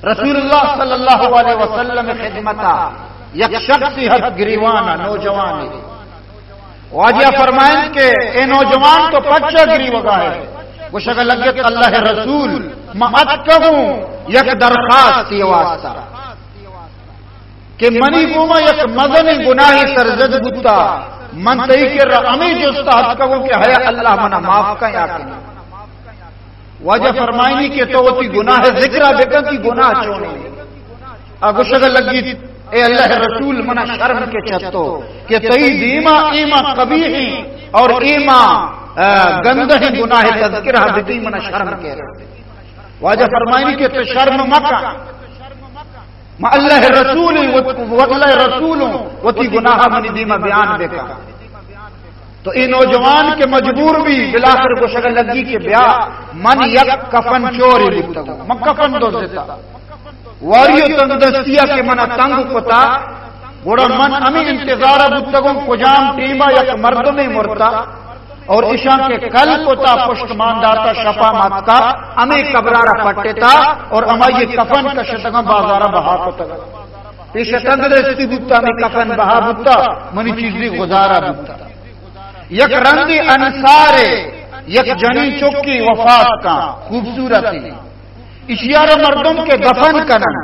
رسول اللہ صلی اللہ علیہ وسلم خدمتا یک شخصی حد گریوانا نوجوان واجہ فرمائیں کہ اے نوجوان تو پچا گری وگا ہے وہ شکل لگت اللہ رسول ما اتکہوں یک درخواست یہ واسطہ کہ منی بوما یک مدنی گناہی سرزد بتا من تئی کے رحمی جستا اتکہوں کہ ہے اللہ منا معاف کا یا کنا واجہ فرمائنی کہ تو تی گناہ ذکرہ بکن کی گناہ چونے اگو شکل لگی اے اللہ رسول منا شرم کے چتو کہ تئی دیما ایما قبیحی اور ایما گندہ گناہ تذکرہ بدی منا شرم کے واجہ فرمائنی کہ تو شرم مکہ ما اللہ رسول واللہ رسول وتی گناہ منی دیما بیان بکا تو این نوجوان کے مجبور بھی بلاخر کو شکل لگی کہ بیا من یک کفن چوری بکتا من کفن دو زتا واریو تندستیا کے من تنگ کتا گوڑا من امی انتظار بکتا کجام ٹیما یک مردمی مرتا اور اشان کے کل کتا پشت مانداتا شفا ماتا امی قبرارا پٹتا اور اما یہ کفن کا شتگم بازارا بہا کتا پیشہ تندستی بکتا امی کفن بہا بکتا منی چیزی غزارا بکتا یک رنگی انصارے یک جنی چکی وفات کا خوبصورتی اشیار مردم کے دفن کنن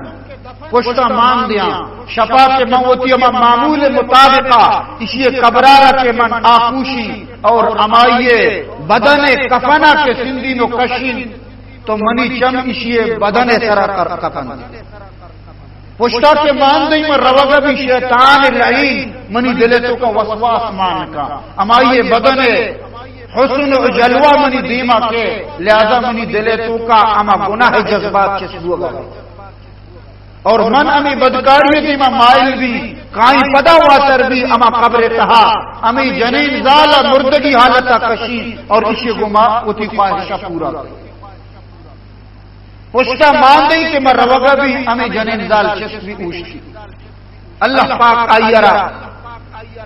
پشتا مان دیا شفا کے موتی اما معمول مطابقہ اسی قبرارہ کے من آکوشی اور امائیے بدن کفنہ کے سندین و کشین تو منی چم اسی بدن سرا کر کفن پشتا کے مان دیں میں روگا بھی شیطان لعین منی دلے تو کا وسواس مان کا امائیے بدن حسن و جلوہ منی دیما کے لہذا منی دلے تو کا اما گناہ جذبات چسبو گا اور من امی بدکاری دیما مائل بھی کائیں پدا واتر بھی اما قبر تہا امی جنین زالہ مردگی حالتا کشی اور اسی گما اتی خواہشہ پورا پشتا مان دیں کہ میں روگا بھی ہمیں جنین زال چسبی اوشی اللہ پاک آئیرا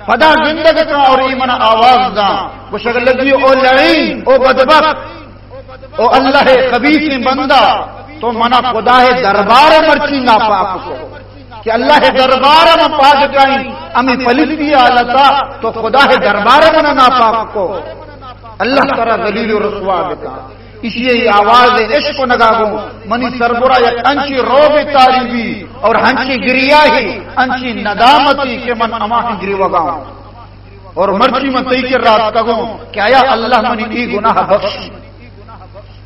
پدا زندگ کا اور ایمن آواز دا وہ شکل لگی او لعین او بدبخت او اللہ خبیث بندہ تو منا خدا دربار مرچی ناپاک کو کہ اللہ دربار میں پاک گئیں امی پلیتی آلتا تو خدا دربار میں ناپاک کو اللہ تعالی ذلیل و رسوا بتا اسی آواز عشق و نگاہوں منی سربرا یک انچی روب تاریبی اور ہنچی گریاہی انچی ندامتی کہ من اماہی گری وگاؤں اور مرچی میں تی کر رات کگوں کہ آیا اللہ منی ای گناہ بخش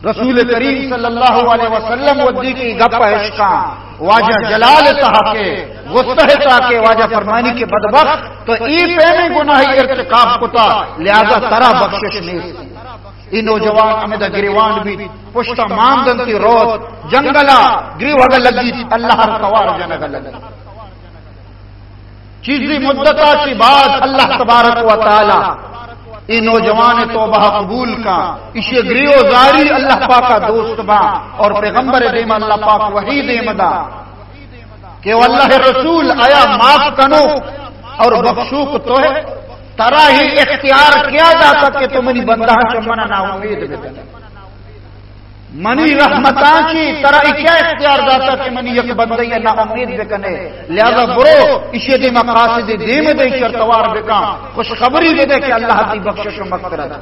رسول کریم صلی اللہ علیہ وسلم ودی کی گپ عشقاں واجہ جلال تہا کے غصہ تہا کے واجہ فرمانی کے بدبخت تو ای پہنے گناہی ارتقاب کتا لہذا ترا بخشش نہیں ای نوجوان امیدہ گریوان بھی پشتا ماندن تی روز جنگلا گریوہ لگی اللہ توار جنگ لگی چیزی مدتا کی بعد اللہ تبارک و تعالی ای نوجوان توبہ قبول کا اسی گریو زاری اللہ پاک کا دوست با اور پیغمبر دیم اللہ پاک وحی دیم دا کہ واللہ رسول آیا معاف کنو اور بخشوک تو ہے ترا ہی اختیار کیا جاتا کہ تو منی بندہ چمنا نا امید بکن منی رحمتان کی ترا ہی کیا اختیار جاتا کہ منی یک بندہ یا نا امید بکنے لہذا برو اسی دی مقاصد دیم دے شرطوار بکن خوشخبری دے کہ اللہ کی بخشش و مغفرت